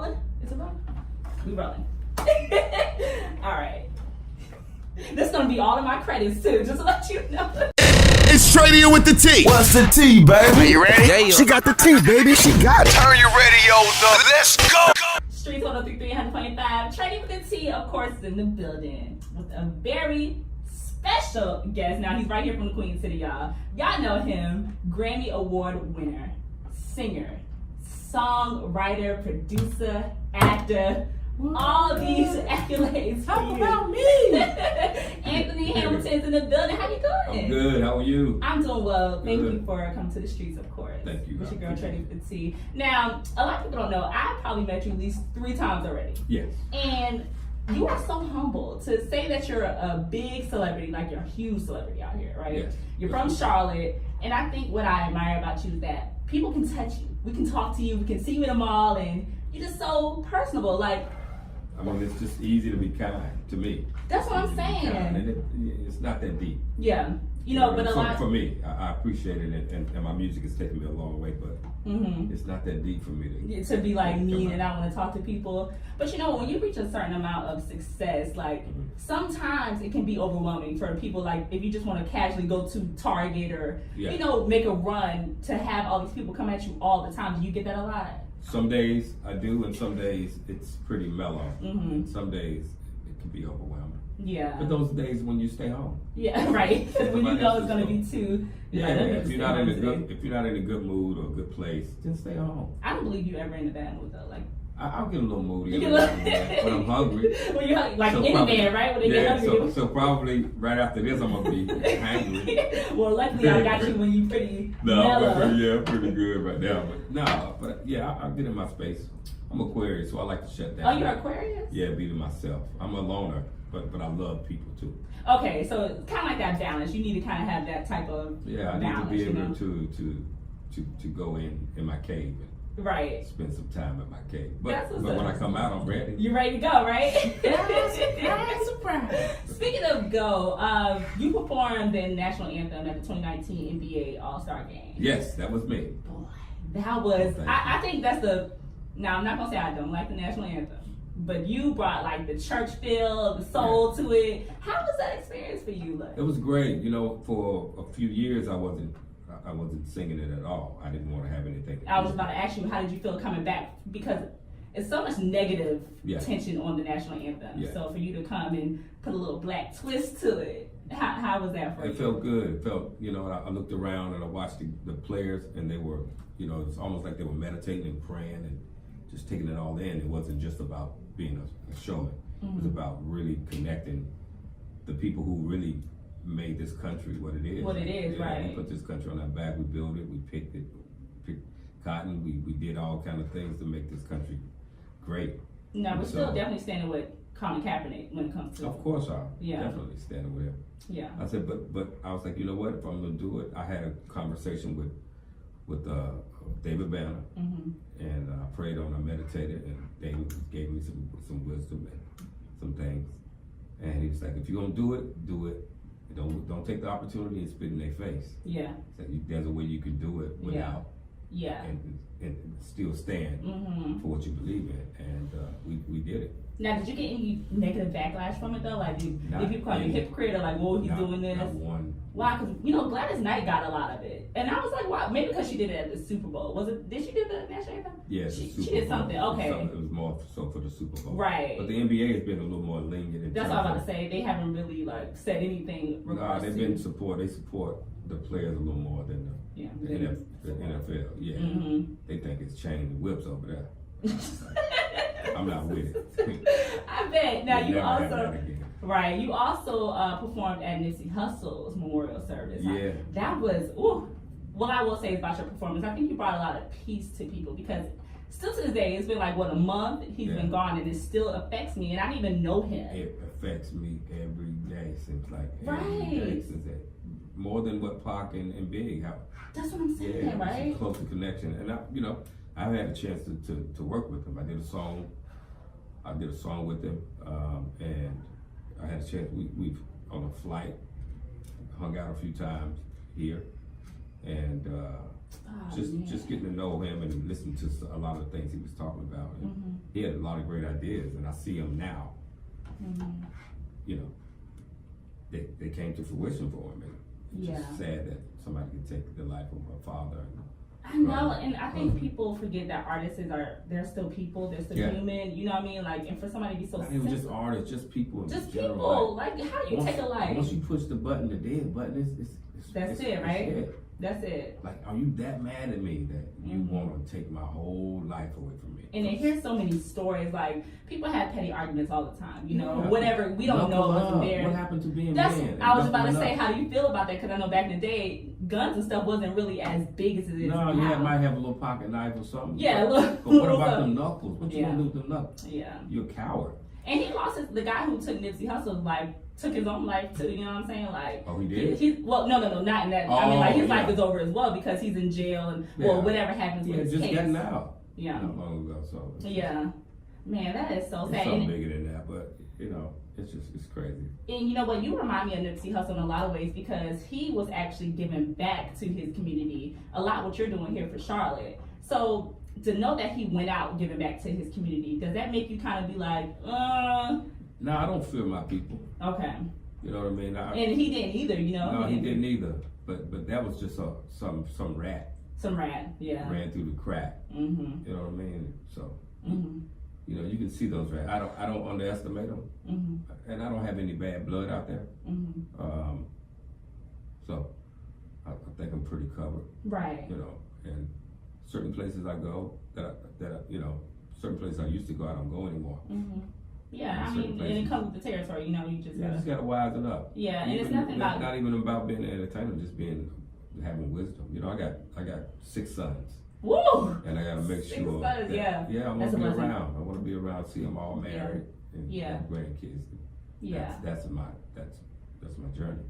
Is it rolling? We rolling. All right. This is gonna be all of my credits too, just to let you know. It's straight here with the T. What's the T, baby? You ready? Yeah. She got the T, baby. She got it. Turn your radios up. Let's go. Streetz 103.3, 100.5. Trading with the T, of course, is in the building with a very special guest. Now, he's right here from the Queen City, y'all. Y'all know him, Grammy Award winner, singer, songwriter, producer, actor, all these accolades. Talk about me. Anthony Hamilton's in the building. How you doing? I'm good. How are you? I'm doing well. Thank Good. you for coming to the streets, of course. Thank you. With your girl Trading with the T. Now, a lot of people don't know, I probably met you at least 3 times already. Yes. And you are so humble to say that you're a big celebrity, like you're a huge celebrity out here, right? Yes. You're from Charlotte, and I think what I admire about you is that people can touch you. We can talk to you, we can see you in the mall, and you're just so personable. Like, I mean, it's just easy to be kind to me. that's what I'm Easy to be kind, saying. and it's not that deep. Yeah. You know, but a lot for me, I appreciate it, and my music has taken me a long way, but it's not that deep for me to be like mean and I want to talk to people. But you know, when you reach a certain amount of success, like sometimes it can be overwhelming for people. Like if you just want to casually go to Target or you know make a run to have all these people come at you all the time. Do you get that a lot? Some days I do, and some days it's pretty mellow. And some days it can be overwhelming. Yeah. But those days when you stay home. Yeah, right. When you know it's gonna be too. Yeah, if you're not in a good mood or a good place, then stay home. I don't believe you ever in a bad mood though. Like I'll get a little moody You when I'm hungry. when you're like So in probably- the bed, right? When they get hungry. so probably right after this I'm gonna be hangry. Well, luckily I got you when you pretty mellow. I'm pretty good right now. But I'll get in my space. I'm Aquarius, so I like to shut down. Oh, you're Aquarius? Yeah, be to myself. I'm a loner, but I love people too. Okay, so it's kind of like that balance. You need to kind of have that type of Yeah, I balance, need to be you able know? to go in my cave and Right. spend some time in my cave. That's But what's when up. I come out, I'm ready. You ready to go, right? Surprise. Speaking of go, you performed the national anthem at the 2019 NBA All-Star Game. Yes, that was me. Boy, that was, Thank I think that's now I'm not going to say I don't like the national anthem, but you brought like the church feel, the soul to it. How was that experience for you? Like? It was great. You know, for a few years I wasn't singing it at all. I didn't want to have anything to do I was with about to ask you, how did you feel coming back? Because it's so much negative Yeah. tension on the national anthem. Yeah. So for you to come and put a little black twist to it, how was that for you? It felt good. It felt, you know, I looked around and I watched the players, and they were, you know, it's almost like they were meditating and praying and just taking it all in. It wasn't just about being a showman. It was about really connecting the people who really made this country what it is. What it is, right. We put this country on our back. We built it. We picked cotton. We did all kind of things to make this country great. No, we're still So- definitely standing with Colin Kaepernick when it comes to Of course, I'm Yeah. definitely standing with him. Yeah. I said, but I was like, you know what? If I'm gonna do it, I had a conversation with David Banner, and I prayed on, I meditated, and David gave me some wisdom and some things. And he was like, if you're gonna do it, do it. Don't take the opportunity and spit in their face. Yeah. So there's a way you can do it without Yeah. and still stand for what you believe in. And we did it. Now, did you get any negative backlash from it though? Like, did people call you a hypocrite or like, whoa, he's doing this? Not one. Why? Because you know Gladys Knight got a lot of it, and I was like, wow, maybe because she did it at the Super Bowl. Was it? Did she do the national anthem? Yes, she Super did Bowl. something. Okay, It was more so for the Super Bowl. Right. But the NBA has been a little more lenient. In that's terms what I'm about of- to say. They haven't really like said anything. Nah, they've been support. They support the players a little more than the NFL. Yeah, they think it's chain and whips over there. I'm not with it. I bet. Now We'll you never have also that again. right. You also performed at Nipsey Hussle's memorial service. Yeah. That was ooh. What I will say about your performance, I think you brought a lot of peace to people because still to this day, it's been like what, a month he's been gone, and it still affects me, and I didn't even know him. It affects me every day since every Right. day since that. More than what Pac and Big have. That's what I'm saying, Yeah, right? it's a closer connection, and I've had a chance to work with him. I did a song with him, and I had a chance. We've on a flight, hung out a few times here, and Just getting to know him and listening to a lot of the things he was talking about. And he had a lot of great ideas, and I see him now. You know, they came to fruition for him. And it's just sad that somebody could take the life of a father. I know, and I think people forget that artists they're still people, they're still human. You know what I mean? Like, and for somebody to be so not even just artists, just people. Just people. Like, how do you take a life? Once you push the button, the dead button, that's it, right? That's it. Like, are you that mad at me that you want to take my whole life away from me? And then here's so many stories. Like, people have petty arguments all the time. You know, whatever. We don't know what's there. What happened to being I was about to say, up? how do you feel about that? Because I know back in the day, guns and stuff wasn't really as big as it is now. No, might have a little pocket knife or something. Yeah, but what about them knuckles? What you gonna do with them knuckles? Yeah. You're a coward. And he lost the guy who took Nipsey Hussle's life, took his own life too, you know what I'm saying? Like, oh, he did? Well, no, not in that. I mean, like, his life is over as well because he's in jail and, well, whatever happens with his just case. getting out. Yeah. Not long ago, so. Yeah. Man, that is so sad. It's something bigger than that, but, you know, it's crazy. And you know what? You remind me of Nipsey Hussle in a lot of ways because he was actually giving back to his community. A lot what you're doing here for Charlotte. So, to know that he went out giving back to his community, does that make you kind of be like, No, I don't fear my people. Okay. You know what I mean? And he didn't either, you know? No, he didn't either. But that was just some rat. Some rat, yeah. Ran through the crack. You know what I mean? So, you know, you can see those rats. I don't underestimate them. And I don't have any bad blood out there. So, I think I'm pretty covered. Right. You know, and certain places I go that you know, certain places I used to go, I don't go anymore. Yeah, I mean, and it comes with the territory, you know, you just gotta wisen up. Yeah, and it's nothing about not even about being an entertainer, just having wisdom. You know, I got 6 sons. Woo! And I gotta make sure sons, that, I wanna be around. I wanna be around, see them all married and have grandkids. Yeah. That's my journey.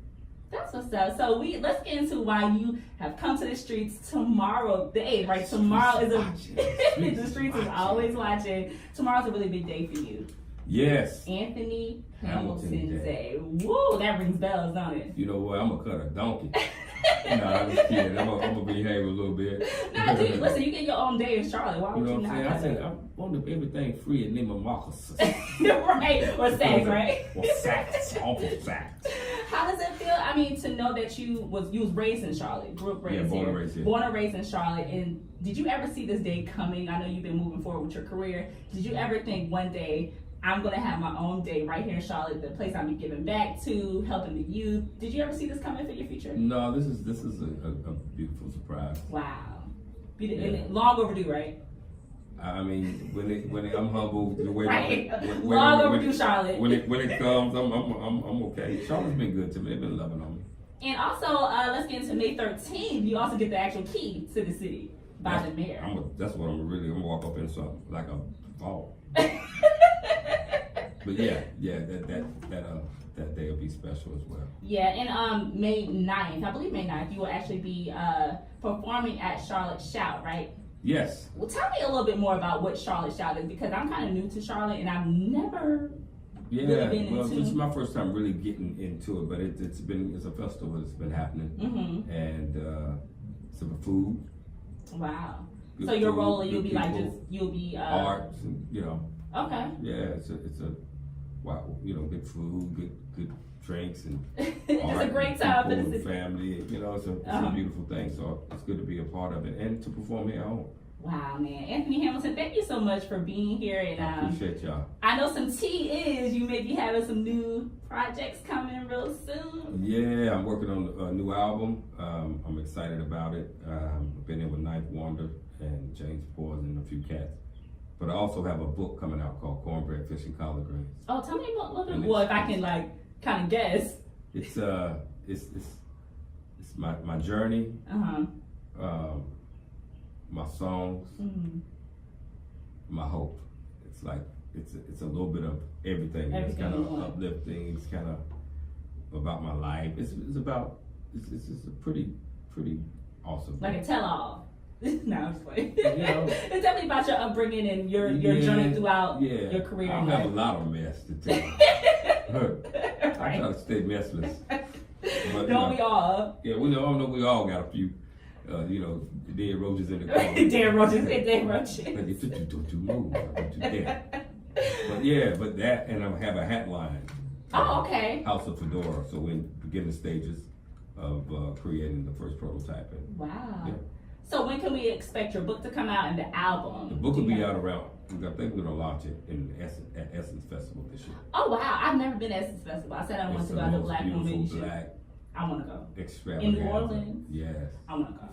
That's what's up. So let's get into why you have come to the streets tomorrow. Right? Tomorrow is the streets is always watching. Tomorrow's a really big day for you. Yes. Anthony Hamilton Day. Woo, that rings bells, don't it? You know what? I'm gonna cut a donkey. No, I'm just kidding. I'm gonna behave a little bit. No, dude, listen, you get your own day in Charlotte. Why would you not? I said I want everything free at Neiman Marcus. Right, or Saks, right? Or Saks, awful Saks. How does it feel? I mean, to know that you was raised in Charlotte, grew up raised born here, and raised here. Born and raised in Charlotte. And did you ever see this day coming? I know you've been moving forward with your career. Did you ever think one day I'm gonna have my own day right here in Charlotte, the place I'll be giving back to, helping the youth? Did you ever see this coming for your future? No, this is a beautiful surprise. Wow, and long overdue, right? I mean, when I'm humble the way right. Long overdue, Charlotte. When it comes, I'm okay. Charlotte's been good to me. They've been loving on me. And also, let's get into May 13th. You also get the actual key to the city by the mayor. That's what I'm gonna walk up in something like a vault. But that day will be special as well. Yeah, and May 9th, I believe May 9th, you will actually be performing at Charlotte Shout, right? Yes. Well, tell me a little bit more about what Charlotte Shout is, because I'm kind of new to Charlotte and I've never really been into. This is my first time really getting into it, but it's a festival that's been happening, and it's about food. Wow. Good so your food, role, you'll be arts, and, you know. Okay. Yeah, it's a wow, you know, good food, good drinks, and it's a great time for the family. You know, it's a beautiful thing. So it's good to be a part of it and to perform here at home. Wow, man. Anthony Hamilton, thank you so much for being here. And I appreciate y'all. I know some tea is you may be having some new projects coming real soon. Yeah, I'm working on a new album. I'm excited about it. I've been in with Ninth Wonder and James Poison and a few cats. But I also have a book coming out called Cornbread, Fish, and Collard Greens. Oh, tell me a little bit more if I can kind of guess. It's my journey. My songs, my hope. It's like it's a little bit of everything. It's kind of uplifting. It's kind of about my life. It's a pretty awesome. Like a tell-all. No, I'm just playing. You know, it's definitely about your upbringing and your journey throughout your career. I have a lot of mess to tell. I try to stay messless. But, don't we all? Yeah, we all know we all got a few. You know, dead roaches in the car. Dead roaches, dead roaches. But they said, don't you move, don't you dare. But yeah, but that, and I have a hat line. Oh, okay. House of Fedora. So we're in the beginning stages of creating the first prototype. Wow. Yeah. So when can we expect your book to come out and the album? The book will be out around, I think we're going to launch it at Essence Festival this year. Oh, wow. I've never been to Essence Festival. I said I want to go to the Black Women Show. I want to go. Extravaganza. In New Orleans? Yes. I want to go.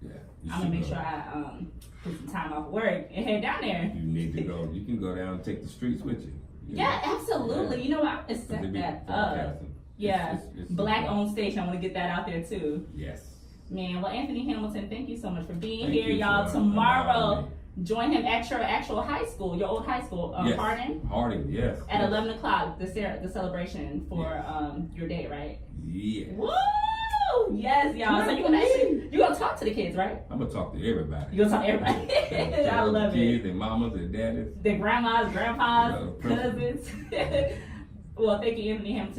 Yeah. I'm going to make sure I put some time off work and head down there. You need to go. You can go down and take the streets with you. Yeah, absolutely. Yeah. You know what? I set that up. Yeah. It's Black-owned station. I want to get that out there, too. Yes. Man, well, Anthony Hamilton, thank you so much for being Thank here, you y'all. for Tomorrow, join him at your actual high school, your old high school, Yes. Harding, yes. at 11 o'clock, the celebration for your day, right? Yes. Woo! Yes, y'all. So you're gonna talk to the kids, right? I'm gonna talk to everybody. You're gonna talk to everybody. I love kids, it. their mamas, their daddies, Their grandmas, grandpas, Yeah, cousins. Well, thank you, Anthony Hamilton.